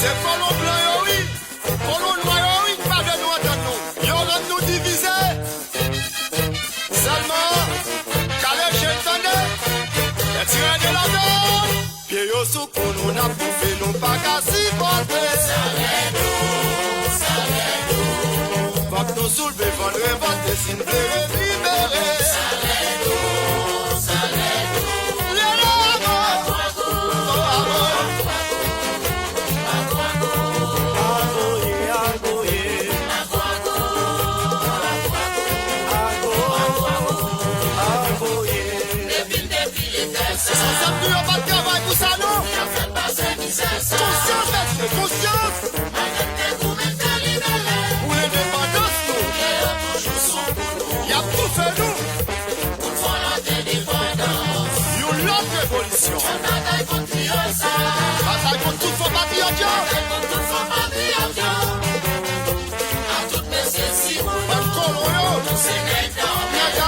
C'est colon blanc, oui. Colon noir, oui. Pas de nous entendre nous. Yo, nous diviser. Seulement, calé chez le tendé. Et tirer de la donne. Pied yo sous colon, n'a pas fait, nous pas qu'à s'y porter. Faut que nous soulever, faut nous révolter, si nous voulons libérer. Bataille contre tout faux patriote. A tout messieurs si vous nous c'est maintenant,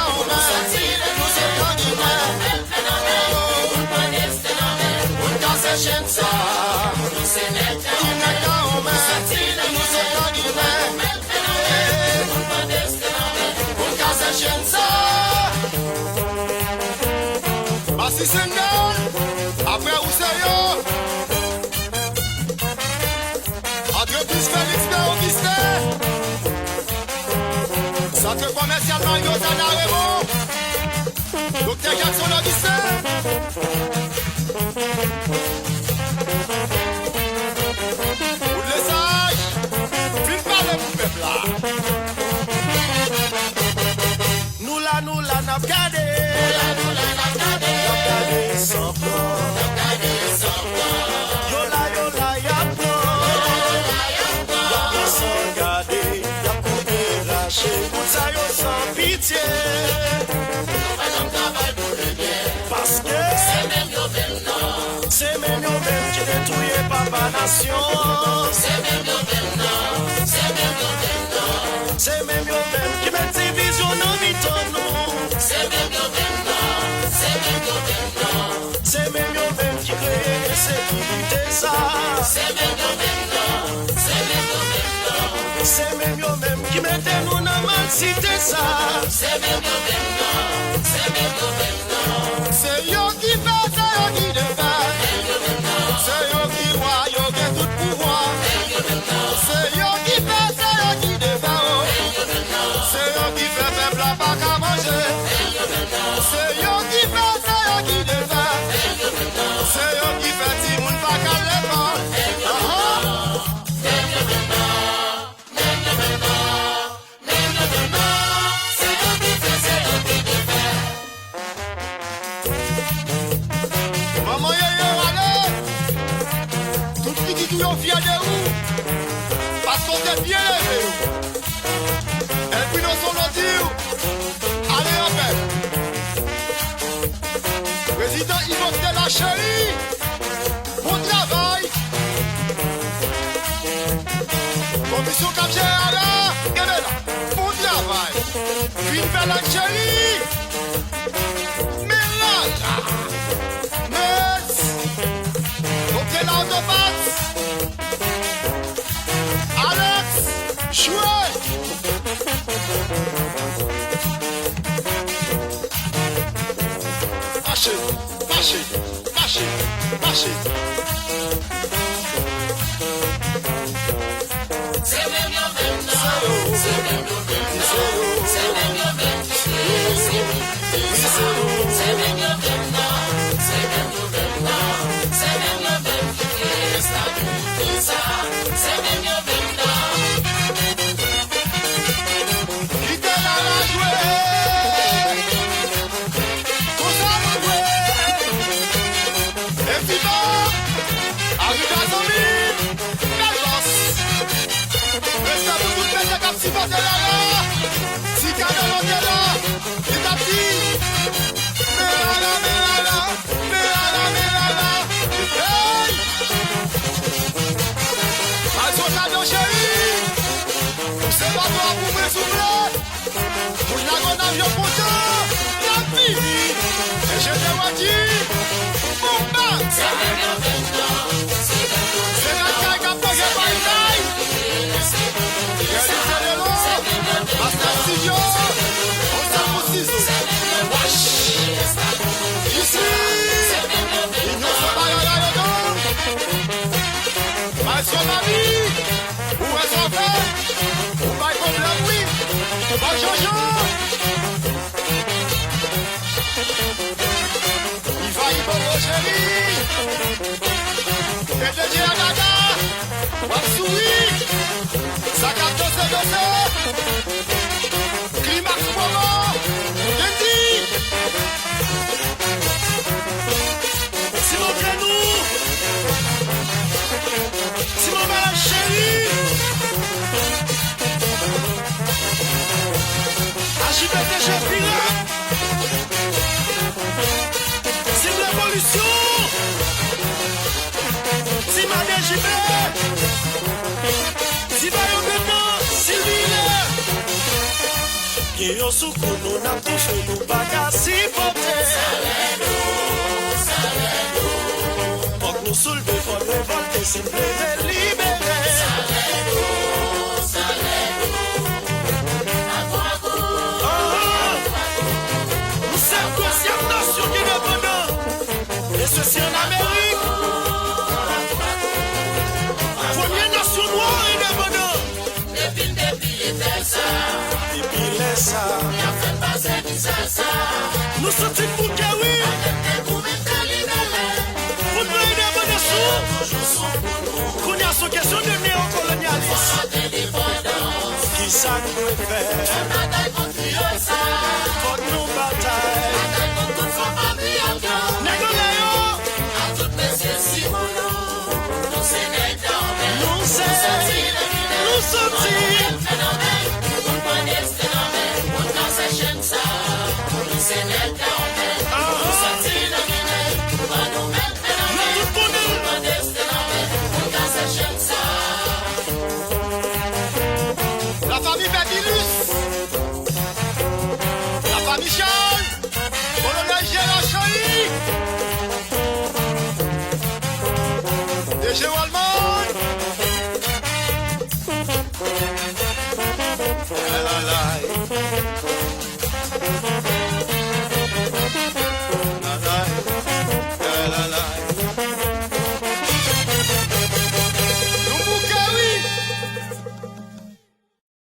si c'est après où c'est yo entreprise Félix Augustin centre commercial Mario Zanaremo Dr Jackson Augustin pour les sages film parle pour peuple là nous la n'a gardé sans pitié, parce que c'est même nous-mêmes qui détruisent Papa Nation. C'est même nous-mêmes qui mettent division dans nous. C'est même nous-mêmes qui créent la sécurité ça. C'est même nous-mêmes qui mettent nous dans la cité ça. C'est yo qui fait, c'est yo qui défait. C'est yo qui voit, yo qui a tout pouvoir. C'est yo qui fait, c'est yo qui défait. C'est yo qui fait peuple à pas qu'à manger. C'est yo qui fait, c'est yo qui défait. C'est yo qui fait si moun pas qu'à l'école. Maman yo allez. Tout petit tout yo fier de vous. Parce qu'on est bien levé. Et puis nous sommes dit, allez en paix. Président Yves de la Chérie, bon travail. Commission Capgé Alain, bon travail. Puis une belle Chérie, Mélania, Metz, ok l'autobus, Alex, Chouet. Marchez. C'est Jojo. Il va y bon chéri. Et de Dieu Gaga. Wapsoui. Sakat dose. Climax moment. Dendi. Simon Grenou. Simon Malin chéri. JPT Chefira. C'est l'évolution. Si Mané JP. Si Bayon maintenant. Sylvie. Qui yon soukou nous n'a touché nous bagas si porté. Salez-nous. Pour que nous soulever, faut révolter, c'est me libérer. Et ceci en Amérique. Première nation noire indépendante. Depuis les ça. Nous sommes pour que oui. Pour nous indépendants. Qu'on y a son question de néocolonialisme. Qui ça nous fait?